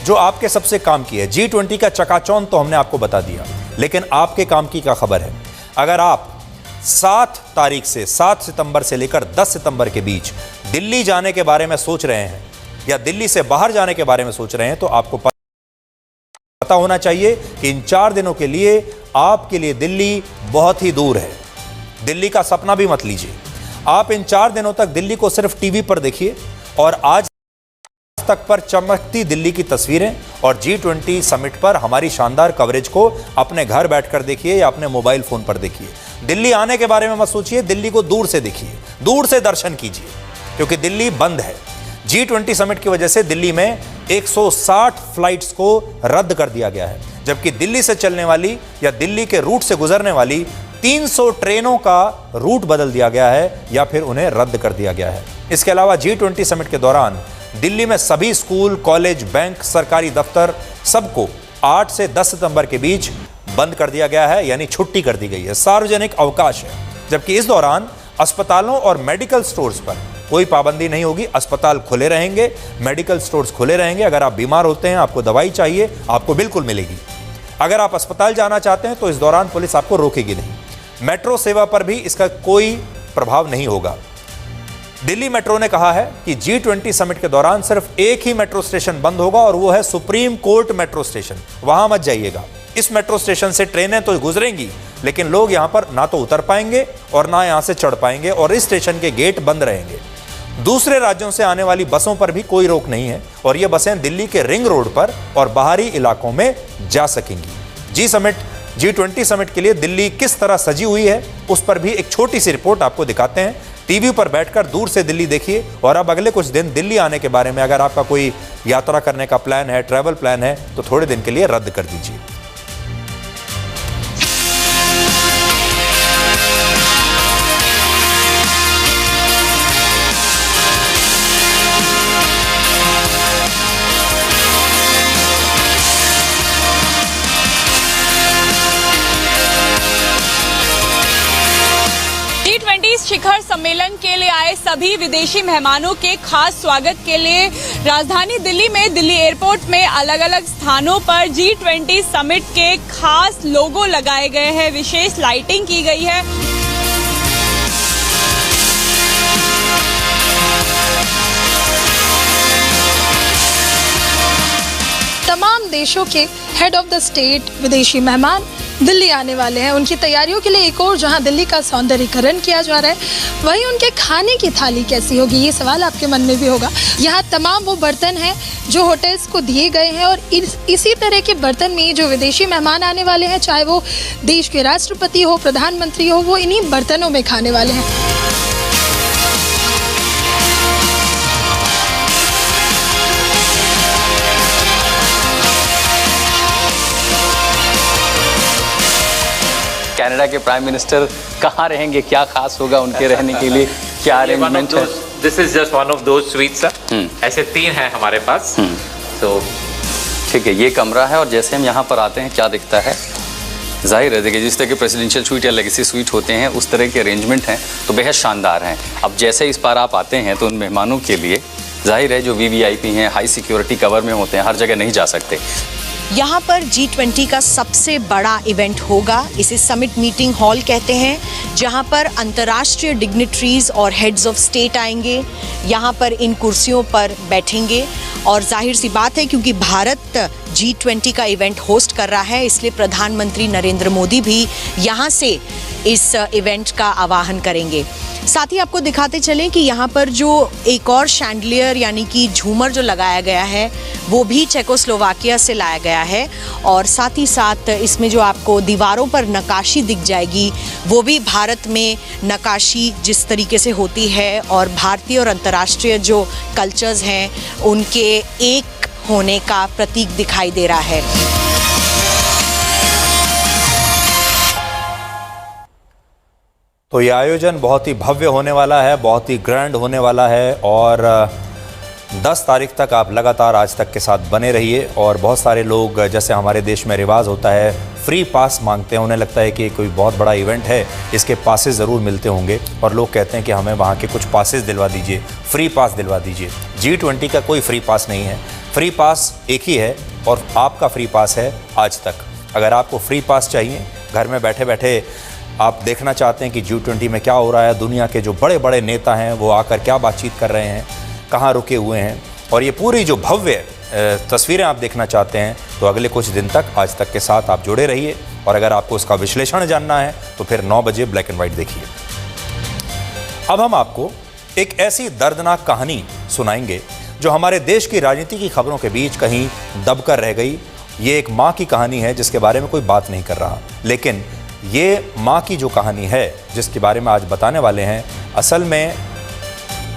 जो आपके सबसे काम की है, G20 का चकाचौंध तो हमने आपको बता दिया, लेकिन आपके काम की क्या खबर है? अगर आप 7 तारीख से 7 सितंबर से लेकर 10 सितंबर के बीच दिल्ली जाने के बारे में सोच रहे हैं या दिल्ली से बाहर जाने के बारे में सोच रहे हैं तो आपको पता होना चाहिए कि इन 4 दिनों के लिए आपके लिए दिल्ली बहुत ही दूर है। दिल्ली का सपना भी मत लीजिए। आप इन 4 दिनों तक दिल्ली को सिर्फ टीवी पर देखिए और आज तक पर चमकती दिल्ली की तस्वीरें और G20 समिट पर हमारी शानदार कवरेज को अपने घर बैठकर देखिए या अपने मोबाइल फोन पर देखिए। दिल्ली आने के बारे में मत सोचिए, दिल्ली को दूर से देखिए, दूर से दर्शन कीजिए, क्योंकि दिल्ली बंद है। G20 समिट की वजह से दिल्ली में 160 फ्लाइट्स को रद्द कर दिया गया है, जबकि दिल्ली से चलने वाली या दिल्ली के रूट से गुजरने वाली 300 ट्रेनों का रूट बदल दिया गया है या फिर उन्हें रद्द कर दिया गया है। इसके अलावा G20 समिट के दौरान दिल्ली में सभी स्कूल, कॉलेज, बैंक, सरकारी दफ्तर सबको 8 से 10 सितंबर के बीच बंद कर दिया गया है, यानी छुट्टी कर दी गई है, सार्वजनिक अवकाश है। जबकि इस दौरान अस्पतालों और मेडिकल स्टोर्स पर कोई पाबंदी नहीं होगी। अस्पताल खुले रहेंगे, मेडिकल स्टोर्स खुले रहेंगे। अगर आप बीमार होते हैं, आपको दवाई चाहिए, आपको बिल्कुल मिलेगी। अगर आप अस्पताल जाना चाहते हैं तो इस दौरान पुलिस आपको रोकेगी नहीं। मेट्रो सेवा पर भी इसका कोई प्रभाव नहीं होगा। दिल्ली मेट्रो ने कहा है कि G20 समिट के दौरान सिर्फ एक ही मेट्रो स्टेशन बंद होगा और वो है सुप्रीम कोर्ट मेट्रो स्टेशन। वहां मत जाइएगा। इस मेट्रो स्टेशन से ट्रेनें तो गुजरेंगी, लेकिन लोग यहां पर ना तो उतर पाएंगे और ना यहां से चढ़ पाएंगे और इस स्टेशन के गेट बंद रहेंगे। दूसरे राज्यों से आने वाली बसों पर भी कोई रोक नहीं है और ये बसें दिल्ली के रिंग रोड पर और बाहरी इलाकों में जा सकेंगी। G20 समिट के लिए दिल्ली किस तरह सजी हुई है, उस पर भी एक छोटी सी रिपोर्ट आपको दिखाते हैं। टीवी पर बैठकर दूर से दिल्ली देखिए और अब अगले कुछ दिन दिल्ली आने के बारे में अगर आपका कोई यात्रा करने का प्लान है, ट्रैवल प्लान है, तो थोड़े दिन के लिए रद्द कर दीजिए। शिखर सम्मेलन के लिए आए सभी विदेशी मेहमानों के खास स्वागत के लिए राजधानी दिल्ली में दिल्ली एयरपोर्ट में अलग अलग स्थानों पर G20 समिट के खास लोगो लगाए गए हैं, विशेष लाइटिंग की गई है। तमाम देशों के हेड ऑफ द स्टेट विदेशी मेहमान दिल्ली आने वाले हैं। उनकी तैयारियों के लिए एक और जहां दिल्ली का सौंदर्यीकरण किया जा रहा है, वहीं उनके खाने की थाली कैसी होगी, ये सवाल आपके मन में भी होगा। यहाँ तमाम वो बर्तन हैं जो होटल्स को दिए गए हैं और इसी तरह के बर्तन में जो विदेशी मेहमान आने वाले हैं, चाहे वो देश के राष्ट्रपति हो, प्रधानमंत्री हो, वो इन्हीं बर्तनों में खाने वाले हैं। कनाडा के प्राइम मिनिस्टर कहाँ रहेंगे, क्या खास होगा उनके रहने के लिए, क्या अरेंजमेंट है? This is just one of those sweets sir. ऐसे 3 हैं हमारे पास। तो ठीक है, ये कमरा है और जैसे हम यहाँ पर आते हैं क्या दिखता है? जाहिर है देखिए, जिस तरह के प्रेसिडेंशियल स्वीट या लेगेसी स्वीट होते हैं उस तरह के अरेंजमेंट हैं तो बेहद शानदार हैं। अब जैसे इस बार आप आते हैं तो उन मेहमानों के लिए जाहिर है जो VVIP हैं, हाई सिक्योरिटी कवर में होते हैं, हर जगह नहीं जा सकते। यहाँ पर G20 का सबसे बड़ा इवेंट होगा। इसे समिट मीटिंग हॉल कहते हैं, जहाँ पर अंतर्राष्ट्रीय डिग्निटरीज और हेड्स ऑफ स्टेट आएंगे, यहाँ पर इन कुर्सियों पर बैठेंगे। और जाहिर सी बात है क्योंकि भारत G20 का इवेंट होस्ट कर रहा है, इसलिए प्रधानमंत्री नरेंद्र मोदी भी यहाँ से इस इवेंट का आह्वान करेंगे। साथ ही आपको दिखाते चलें कि यहाँ पर जो एक और शैंडलियर यानी कि झूमर जो लगाया गया है वो भी चेकोस्लोवाकिया से लाया गया है और साथ ही साथ इसमें जो आपको दीवारों पर नक्काशी दिख जाएगी वो भी भारत में नक्काशी जिस तरीके से होती है और भारतीय और अंतर्राष्ट्रीय जो कल्चर्स हैं उनके एक होने का प्रतीक दिखाई दे रहा है। तो ये आयोजन बहुत ही भव्य होने वाला है, बहुत ही ग्रैंड होने वाला है और 10 तारीख तक आप लगातार आज तक के साथ बने रहिए। और बहुत सारे लोग, जैसे हमारे देश में रिवाज होता है, फ्री पास मांगते हैं। उन्हें लगता है कि कोई बहुत बड़ा इवेंट है, इसके पासेस ज़रूर मिलते होंगे और लोग कहते हैं कि हमें वहाँ के कुछ पासेस दिलवा दीजिए, फ्री पास दिलवा दीजिए। G20 का कोई फ्री पास नहीं है, फ्री पास एक ही है और आपका फ्री पास है आज तक। अगर आपको फ्री पास चाहिए, घर में बैठे बैठे आप देखना चाहते हैं कि G20 में क्या हो रहा है, दुनिया के जो बड़े बड़े नेता हैं वो आकर क्या बातचीत कर रहे हैं, कहाँ रुके हुए हैं, और ये पूरी जो भव्य तस्वीरें आप देखना चाहते हैं तो अगले कुछ दिन तक आज तक के साथ आप जुड़े रहिए, और अगर आपको उसका विश्लेषण जानना है तो फिर 9 बजे ब्लैक एंड व्हाइट देखिए। अब हम आपको एक ऐसी दर्दनाक कहानी सुनाएंगे जो हमारे देश की राजनीति की खबरों के बीच कहीं दबकर रह गई। ये एक माँ की कहानी है जिसके बारे में कोई बात नहीं कर रहा, लेकिन ये माँ की जो कहानी है जिसके बारे में आज बताने वाले हैं, असल में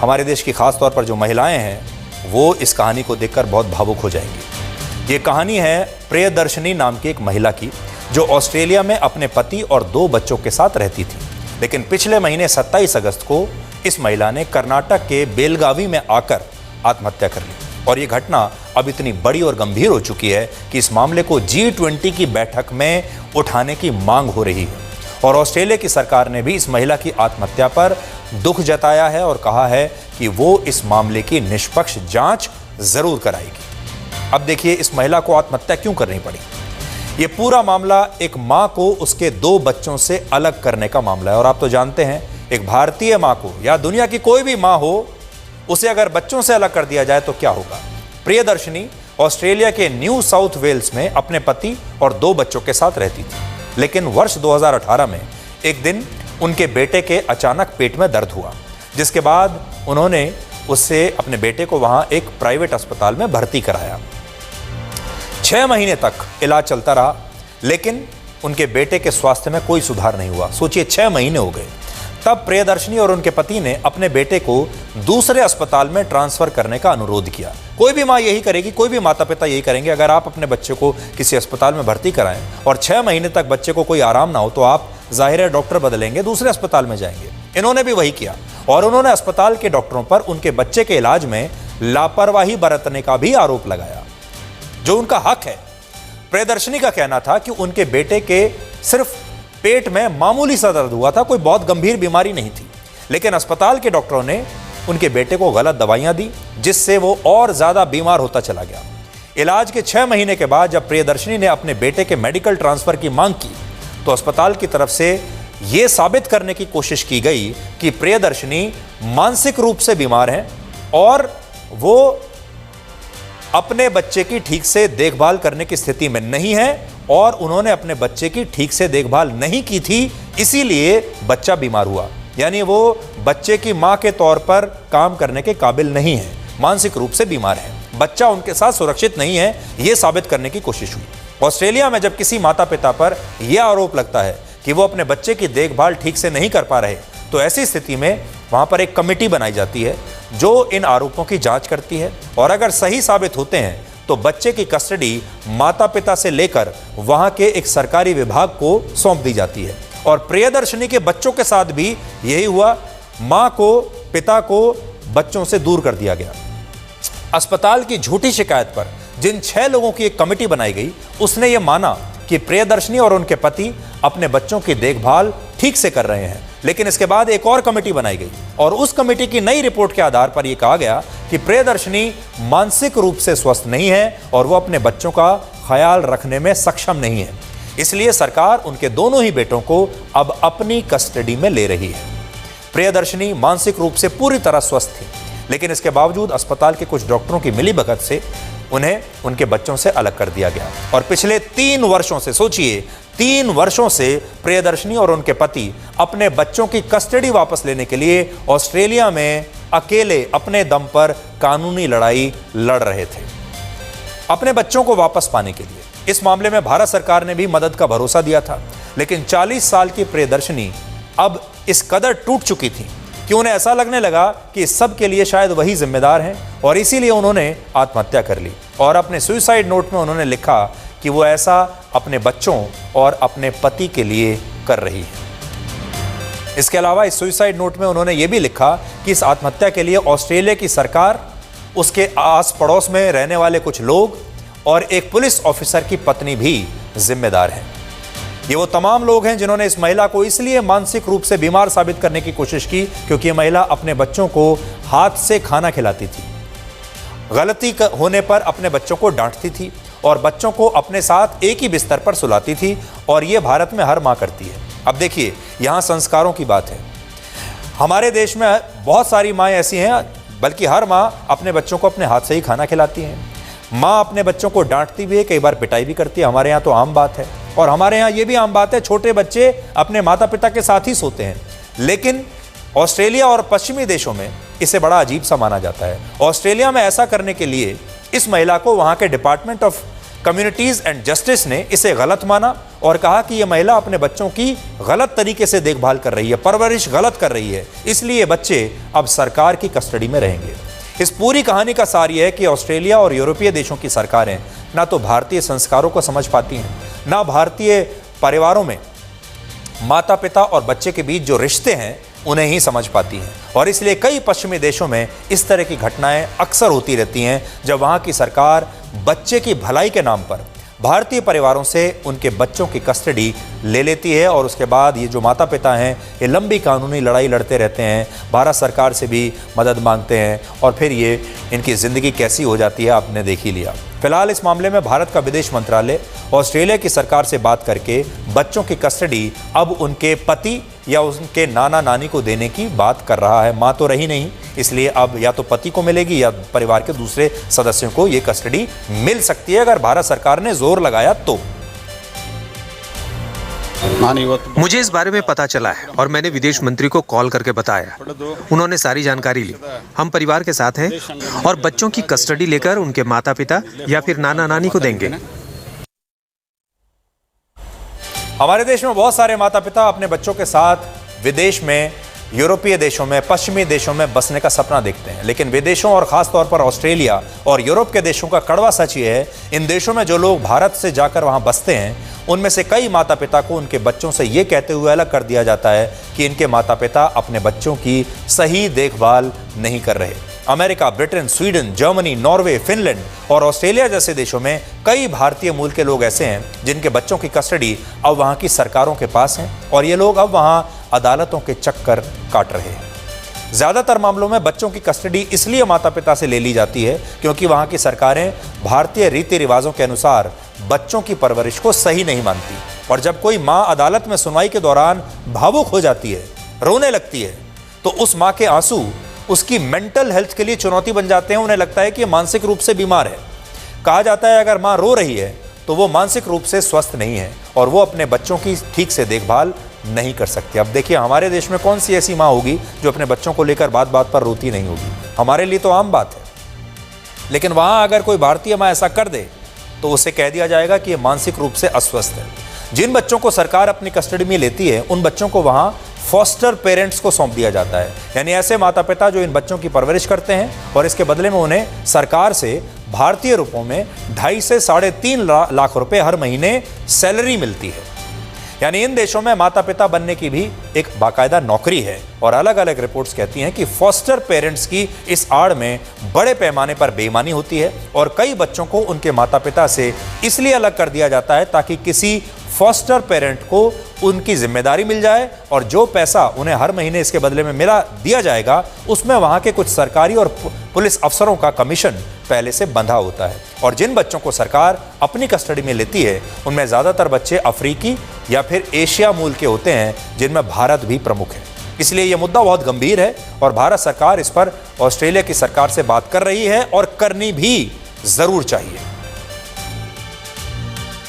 हमारे देश की खास तौर पर जो महिलाएं हैं वो इस कहानी को देखकर बहुत भावुक हो जाएंगी। ये कहानी है प्रियदर्शनी नाम की एक महिला की, जो ऑस्ट्रेलिया में अपने पति और 2 बच्चों के साथ रहती थी। लेकिन पिछले महीने 27 अगस्त को इस महिला ने कर्नाटक के बेलगावी में आकर आत्महत्या कर ली, और ये घटना अब इतनी बड़ी और गंभीर हो चुकी है कि इस मामले को G20 की बैठक में उठाने की मांग हो रही है। और ऑस्ट्रेलिया की सरकार ने भी इस महिला की आत्महत्या पर दुख जताया है और कहा है कि वो इस मामले की निष्पक्ष जांच जरूर कराएगी। अब देखिए इस महिला को आत्महत्या क्यों करनी पड़ी। ये पूरा मामला एक माँ को उसके 2 बच्चों से अलग करने का मामला है, और आप तो जानते हैं एक भारतीय माँ को या दुनिया की कोई भी माँ हो, उसे अगर बच्चों से अलग कर दिया जाए तो क्या होगा। प्रियदर्शनी ऑस्ट्रेलिया के न्यू साउथ वेल्स में अपने पति और 2 बच्चों के साथ रहती थी, लेकिन वर्ष 2018 में एक दिन उनके बेटे के अचानक पेट में दर्द हुआ, जिसके बाद उन्होंने उससे अपने बेटे को वहां एक प्राइवेट अस्पताल में भर्ती कराया। 6 महीने तक इलाज चलता रहा, लेकिन उनके बेटे के स्वास्थ्य में कोई सुधार नहीं हुआ। सोचिए 6 महीने हो गए। तब प्रियदर्शनी और उनके पति ने अपने बेटे को दूसरे अस्पताल में ट्रांसफर करने का अनुरोध किया। कोई भी माँ यही करेगी, कोई भी माता पिता यही करेंगे। अगर आप अपने बच्चे को किसी अस्पताल में भर्ती कराएं और 6 महीने तक बच्चे को कोई आराम ना हो तो आप जाहिर है डॉक्टर बदलेंगे, दूसरे अस्पताल में जाएंगे। इन्होंने भी वही किया, और उन्होंने अस्पताल के डॉक्टरों पर उनके बच्चे के इलाज में लापरवाही बरतने का भी आरोप लगाया, जो उनका हक है। प्रियदर्शनी का कहना था कि उनके बेटे के सिर्फ पेट में मामूली सा दर्द हुआ था, कोई बहुत गंभीर बीमारी नहीं थी, लेकिन अस्पताल के डॉक्टरों ने उनके बेटे को गलत दवाइयां दी, जिससे वो और ज्यादा बीमार होता चला गया। इलाज के 6 महीने के बाद जब प्रियदर्शनी ने अपने बेटे के मेडिकल ट्रांसफर की मांग की तो अस्पताल की तरफ से यह साबित करने की कोशिश की गई कि प्रियदर्शनी मानसिक रूप से बीमार हैं और वो अपने बच्चे की ठीक से देखभाल करने की स्थिति में नहीं है, और उन्होंने अपने बच्चे की ठीक से देखभाल नहीं की थी, इसीलिए बच्चा बीमार हुआ। यानी वो बच्चे की मां के तौर पर काम करने के काबिल नहीं है, मानसिक रूप से बीमार है, बच्चा उनके साथ सुरक्षित नहीं है, यह साबित करने की कोशिश हुई। ऑस्ट्रेलिया में जब किसी माता पिता पर यह आरोप लगता है कि वो अपने बच्चे की देखभाल ठीक से नहीं कर पा रहे, तो ऐसी स्थिति में वहां पर एक कमेटी बनाई जाती है जो इन आरोपों की जांच करती है, और अगर सही साबित होते हैं तो बच्चे की कस्टडी माता पिता से लेकर वहां के एक सरकारी विभाग को सौंप दी जाती है। और प्रियदर्शनी के बच्चों के साथ भी यही हुआ, मां को, पिता को बच्चों से दूर कर दिया गया। अस्पताल की झूठी शिकायत पर जिन 6 लोगों की एक कमेटी बनाई गई, उसने यह माना कि प्रियदर्शनी और उनके पति अपने बच्चों की देखभाल ठीक से कर रहे हैं, लेकिन इसके बाद एक और कमेटी बनाई गई और उस कमेटी की नई रिपोर्ट के आधार पर यह कहा गया कि प्रियदर्शनी मानसिक रूप से स्वस्थ नहीं है और वो अपने बच्चों का ख्याल रखने में सक्षम नहीं है। इसलिए सरकार उनके दोनों ही बेटों को अब अपनी कस्टडी में ले रही है। प्रियदर्शनी मानसिक रूप से पूरी तरह स्वस्थ थी, लेकिन इसके बावजूद अस्पताल के कुछ डॉक्टरों की मिलीभगत से उन्हें उनके बच्चों से अलग कर दिया गया। और पिछले 3 वर्षों से, सोचिए 3 वर्षों से प्रियदर्शनी और उनके पति अपने बच्चों की कस्टडी वापस लेने के लिए ऑस्ट्रेलिया में अकेले अपने दम पर कानूनी लड़ाई लड़ रहे थे अपने बच्चों को वापस पाने के लिए। इस मामले में भारत सरकार ने भी मदद का भरोसा दिया था, लेकिन 40 साल की प्रियदर्शनी अब इस कदर टूट चुकी थी कि उन्हें ऐसा लगने लगा कि इस सब के लिए शायद वही जिम्मेदार हैं, और इसीलिए उन्होंने आत्महत्या कर ली। और अपने सुसाइड नोट में उन्होंने लिखा कि वो ऐसा अपने बच्चों और अपने पति के लिए कर रही है। इसके अलावा इस सुसाइड नोट में उन्होंने ये भी लिखा कि इस आत्महत्या के लिए ऑस्ट्रेलिया की सरकार, उसके आस पड़ोस में रहने वाले कुछ लोग और एक पुलिस ऑफिसर की पत्नी भी जिम्मेदार हैं। ये वो तमाम लोग हैं जिन्होंने इस महिला को इसलिए मानसिक रूप से बीमार साबित करने की कोशिश की क्योंकि ये महिला अपने बच्चों को हाथ से खाना खिलाती थी, गलती होने पर अपने बच्चों को डांटती थी और बच्चों को अपने साथ एक ही बिस्तर पर सुलाती थी, और ये भारत में हर माँ करती है। अब देखिए, यहाँ संस्कारों की बात है। हमारे देश में बहुत सारी माँ ऐसी हैं, बल्कि हर माँ अपने बच्चों को अपने हाथ से ही खाना खिलाती हैं। माँ अपने बच्चों को डांटती भी है, कई बार पिटाई भी करती है। हमारे यहाँ तो आम बात है, और हमारे यहाँ ये भी आम बात है, छोटे बच्चे अपने माता पिता के साथ ही सोते हैं। लेकिन ऑस्ट्रेलिया और पश्चिमी देशों में इसे बड़ा अजीब सा माना जाता है। ऑस्ट्रेलिया में ऐसा करने के लिए इस महिला को वहाँ के department of communities and justice ने इसे गलत माना और कहा कि यह महिला अपने बच्चों की गलत तरीके से देखभाल कर रही है, परवरिश गलत कर रही है, इसलिए ये बच्चे अब सरकार की कस्टडी में रहेंगे। इस पूरी कहानी का सार यह है कि ऑस्ट्रेलिया और यूरोपीय देशों की सरकारें ना तो भारतीय संस्कारों को समझ पाती हैं, ना भारतीय परिवारों में माता पिता और बच्चे के बीच जो रिश्ते हैं उन्हें ही समझ पाती हैं। और इसलिए कई पश्चिमी देशों में इस तरह की घटनाएं अक्सर होती रहती हैं, जब वहाँ की सरकार बच्चे की भलाई के नाम पर भारतीय परिवारों से उनके बच्चों की कस्टडी ले लेती है, और उसके बाद ये जो माता पिता हैं ये लंबी कानूनी लड़ाई लड़ते रहते हैं, भारत सरकार से भी मदद मांगते हैं, और फिर ये इनकी ज़िंदगी कैसी हो जाती है आपने देख ही लिया। फिलहाल इस मामले में भारत का विदेश मंत्रालय ऑस्ट्रेलिया की सरकार से बात करके बच्चों की कस्टडी अब उनके पति या उनके नाना नानी को देने की बात कर रहा है। माँ तो रही नहीं, इसलिए अब या तो पति को मिलेगी या परिवार के दूसरे सदस्यों को ये कस्टडी मिल सकती है, अगर भारत सरकार ने जोर लगाया तो। मुझे इस बारे में पता चला है और मैंने विदेश मंत्री को कॉल करके बताया। उन्होंने सारी जानकारी ली। हम परिवार के साथ हैं और बच्चों की कस्टडी लेकर उनके माता पिता या फिर नाना नानी को देंगे। हमारे देश में बहुत सारे माता पिता अपने बच्चों के साथ विदेश में, यूरोपीय देशों में, पश्चिमी देशों में बसने का सपना देखते हैं, लेकिन विदेशों और ख़ास तौर पर ऑस्ट्रेलिया और यूरोप के देशों का कड़वा सच ये है, इन देशों में जो लोग भारत से जाकर वहाँ बसते हैं उनमें से कई माता पिता को उनके बच्चों से ये कहते हुए अलग कर दिया जाता है कि इनके माता पिता अपने बच्चों की सही देखभाल नहीं कर रहे। America, Britain, Sweden, Germany, Norway, Finland और ऑस्ट्रेलिया जैसे देशों में कई भारतीय मूल के लोग ऐसे हैं जिनके बच्चों की कस्टडी अब वहाँ की सरकारों के पास है, और ये लोग अब वहाँ अदालतों के चक्कर काट रहे हैं। ज़्यादातर मामलों में बच्चों की कस्टडी इसलिए माता पिता से ले ली जाती है क्योंकि वहाँ की सरकारें भारतीय रीति रिवाजों के अनुसार बच्चों की परवरिश को सही नहीं मानती, और जब कोई माँ अदालत में सुनवाई के दौरान भावुक हो जाती है, रोने लगती है, तो उस माँ के आंसू उसकी मेंटल हेल्थ के लिए चुनौती बन जाते हैं। उन्हें लगता है कि मानसिक रूप से बीमार है। कहा जाता है अगर माँ रो रही है तो वो मानसिक रूप से स्वस्थ नहीं है और वो अपने बच्चों की ठीक से देखभाल नहीं कर सकती। अब देखिए हमारे देश में कौन सी ऐसी माँ होगी जो अपने बच्चों को लेकर बात बात पर रोती नहीं होगी। हमारे लिए तो आम बात है, लेकिन वहाँ अगर कोई भारतीय माँ ऐसा कर दे तो उसे कह दिया जाएगा कि ये मानसिक रूप से अस्वस्थ है। जिन बच्चों को सरकार अपनी कस्टडी में लेती है उन बच्चों को वहाँ फॉस्टर पेरेंट्स को सौंप दिया जाता है, यानी ऐसे माता पिता जो इन बच्चों की परवरिश करते हैं और इसके बदले में उन्हें सरकार से भारतीय रुपयों में 2.5 से 3.5 लाख रुपए हर महीने सैलरी मिलती है। यानी इन देशों में माता पिता बनने की भी एक बाकायदा नौकरी है, और अलग अलग रिपोर्ट्स कहती हैं कि फॉस्टर पेरेंट्स की इस आड़ में बड़े पैमाने पर बेईमानी होती है और कई बच्चों को उनके माता पिता से इसलिए अलग कर दिया जाता है ताकि किसी फॉस्टर पेरेंट को उनकी जिम्मेदारी मिल जाए, और जो पैसा उन्हें हर महीने इसके बदले में दिया जाएगा उसमें वहाँ के कुछ सरकारी और पुलिस अफसरों का कमीशन पहले से बंधा होता है। और जिन बच्चों को सरकार अपनी कस्टडी में लेती है उनमें ज़्यादातर बच्चे अफ्रीकी या फिर एशिया मूल के होते हैं, जिनमें भारत भी प्रमुख है। इसलिए यह मुद्दा बहुत गंभीर है और भारत सरकार इस पर ऑस्ट्रेलिया की सरकार से बात कर रही है और करनी भी ज़रूर चाहिए।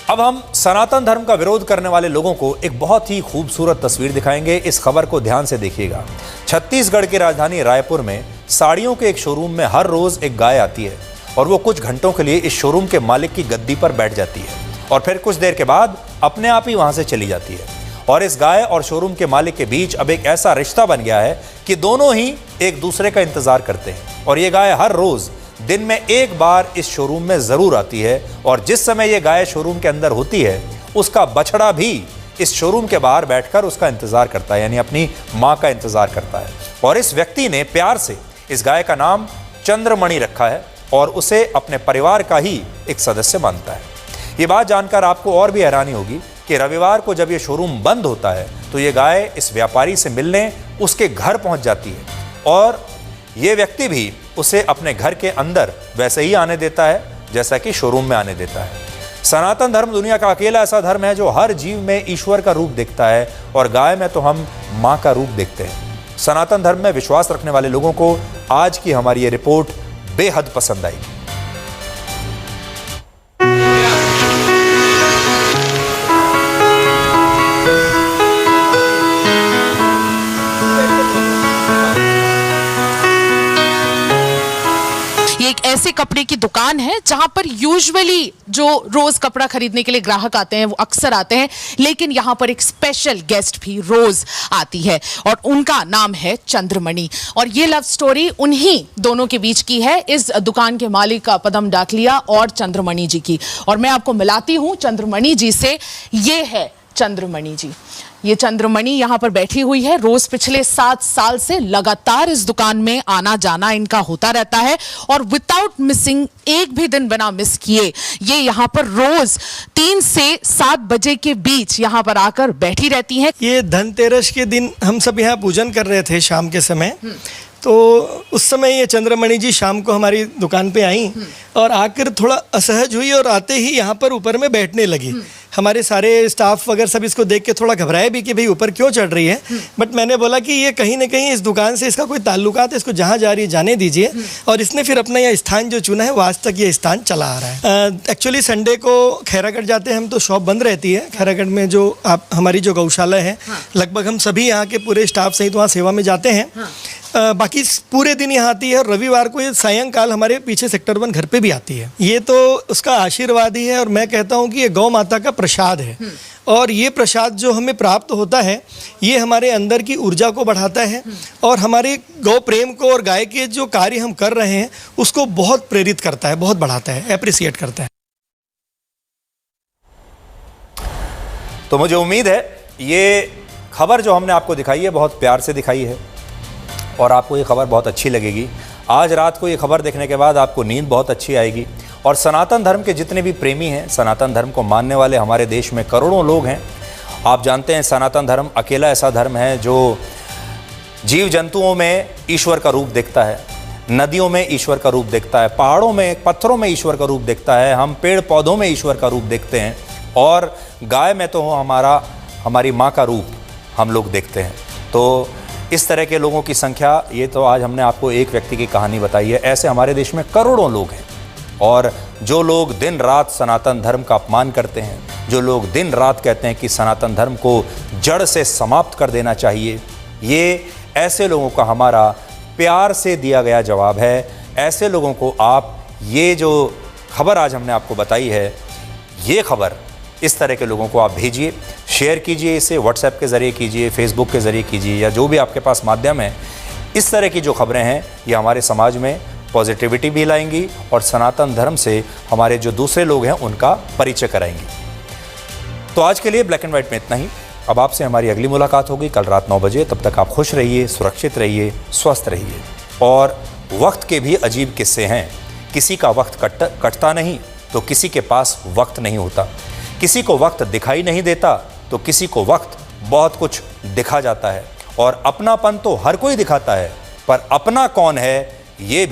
अब हम सनातन धर्म का विरोध करने वाले लोगों को एक बहुत ही खूबसूरत तस्वीर दिखाएंगे। इस खबर को ध्यान से देखिएगा। छत्तीसगढ़ की राजधानी रायपुर में साड़ियों के एक शोरूम में हर रोज एक गाय आती है और वो कुछ घंटों के लिए इस शोरूम के मालिक की गद्दी पर बैठ जाती है और फिर कुछ देर के बाद अपने आप ही वहां से चली जाती है। और इस गाय और शोरूम के मालिक के बीच अब एक ऐसा रिश्ता बन गया है कि दोनों ही एक दूसरे का इंतजार करते हैं। और ये गाय हर रोज दिन में एक बार इस शोरूम में जरूर आती है, और जिस समय ये गाय शोरूम के अंदर होती है उसका बछड़ा भी इस शोरूम के बाहर बैठकर उसका इंतजार करता है, यानी अपनी मां का इंतजार करता है। और इस व्यक्ति ने प्यार से इस गाय का नाम चंद्रमणि रखा है और उसे अपने परिवार का ही एक सदस्य मानता है। ये बात जानकर आपको और भी हैरानी होगी कि रविवार को जब ये शोरूम बंद होता है तो ये गाय इस व्यापारी से मिलने उसके घर पहुंच जाती है, और ये व्यक्ति भी उसे अपने घर के अंदर वैसे ही आने देता है जैसा कि शोरूम में आने देता है। सनातन धर्म दुनिया का अकेला ऐसा धर्म है जो हर जीव में ईश्वर का रूप देखता है, और गाय में तो हम मां का रूप देखते हैं। सनातन धर्म में विश्वास रखने वाले लोगों को आज की हमारी ये रिपोर्ट बेहद पसंद आई। एक ऐसे कपड़े की दुकान है जहां पर यूजुअली जो रोज कपड़ा खरीदने के लिए ग्राहक आते हैं वो अक्सर आते हैं, लेकिन यहां पर एक स्पेशल गेस्ट भी रोज आती है और उनका नाम है चंद्रमणि। और ये लव स्टोरी उन्हीं दोनों के बीच की है, इस दुकान के मालिक का पदम डाकलिया और चंद्रमणि जी की। और मैं आपको मिलाती हूं चंद्रमणि जी से। ये है चंद्रमणि जी। ये चंद्रमणि यहाँ पर बैठी हुई है। रोज पिछले 7 साल से लगातार इस दुकान में आना जाना इनका होता रहता है और विदाउट मिसिंग, एक भी दिन बिना मिस किए ये यहाँ पर रोज 3 से 7 बजे के बीच यहाँ पर आकर बैठी रहती हैं। ये धनतेरस के दिन हम सब यहाँ पूजन कर रहे थे शाम के समय, तो उस समय ये चंद्रमणि जी शाम को हमारी दुकान पे आई और आकर थोड़ा असहज हुई और आते ही यहाँ पर ऊपर में बैठने लगी। हमारे सारे स्टाफ वगैरह सब इसको देख के थोड़ा घबराए भी कि भाई ऊपर क्यों चढ़ रही है, बट मैंने बोला कि ये कहीं ना कहीं इस दुकान से इसका कोई ताल्लुकात है, इसको जहाँ जा रही है जाने दीजिए। और इसने फिर अपना यह स्थान जो चुना है वो आज तक ये स्थान चला आ रहा है। एक्चुअली संडे को खैरागढ़ जाते हैं हम तो शॉप बंद रहती है। खैरागढ़ में जो हमारी जो गौशाला है, लगभग हम सभी यहाँ के पूरे स्टाफ सहित वहाँ सेवा में जाते हैं। बाकी पूरे दिन यहाँ आती है और रविवार को ये सायंकाल हमारे पीछे सेक्टर 1 घर पे भी आती है। ये तो उसका आशीर्वाद ही है और मैं कहता हूँ कि ये गौ माता का प्रसाद है और ये प्रसाद जो हमें प्राप्त होता है ये हमारे अंदर की ऊर्जा को बढ़ाता है और हमारे गौ प्रेम को और गाय के जो कार्य हम कर रहे हैं उसको बहुत प्रेरित करता है, बहुत बढ़ाता है, एप्रिसिएट करता है। तो मुझे उम्मीद है ये खबर जो हमने आपको दिखाई है बहुत प्यार से दिखाई है और आपको ये खबर बहुत अच्छी लगेगी। आज रात को ये खबर देखने के बाद आपको नींद बहुत अच्छी आएगी। और सनातन धर्म के जितने भी प्रेमी हैं, सनातन धर्म को मानने वाले हमारे देश में करोड़ों लोग हैं। आप जानते हैं सनातन धर्म अकेला ऐसा धर्म है जो जीव जंतुओं में ईश्वर का रूप देखता है, नदियों में ईश्वर का रूप देखता है, पहाड़ों में, पत्थरों में ईश्वर का रूप देखता है, हम पेड़ पौधों में ईश्वर का रूप देखते हैं और गाय में तो हमारी माँ का रूप हम लोग देखते हैं। तो इस तरह के लोगों की संख्या, ये तो आज हमने आपको एक व्यक्ति की कहानी बताई है, ऐसे हमारे देश में करोड़ों लोग हैं। और जो लोग दिन रात सनातन धर्म का अपमान करते हैं, जो लोग दिन रात कहते हैं कि सनातन धर्म को जड़ से समाप्त कर देना चाहिए, ये ऐसे लोगों का हमारा प्यार से दिया गया जवाब है। ऐसे लोगों को आप ये जो खबर आज हमने आपको बताई है, ये खबर इस तरह के लोगों को आप भेजिए, शेयर कीजिए, इसे व्हाट्सएप के ज़रिए कीजिए, फेसबुक के ज़रिए कीजिए या जो भी आपके पास माध्यम है। इस तरह की जो खबरें हैं ये हमारे समाज में पॉजिटिविटी भी लाएंगी और सनातन धर्म से हमारे जो दूसरे लोग हैं उनका परिचय कराएंगी। तो आज के लिए ब्लैक एंड वाइट में इतना ही। अब आपसे हमारी अगली मुलाकात होगी कल रात 9 बजे। तब तक आप खुश रहिए, सुरक्षित रहिए, स्वस्थ रहिए। और वक्त के भी अजीब किस्से हैं। किसी का वक्त कटता नहीं तो किसी के पास वक्त नहीं होता, किसी को वक्त दिखाई नहीं देता तो किसी को वक्त बहुत कुछ दिखा जाता है। और अपनापन तो हर कोई दिखाता है, पर अपना कौन है ये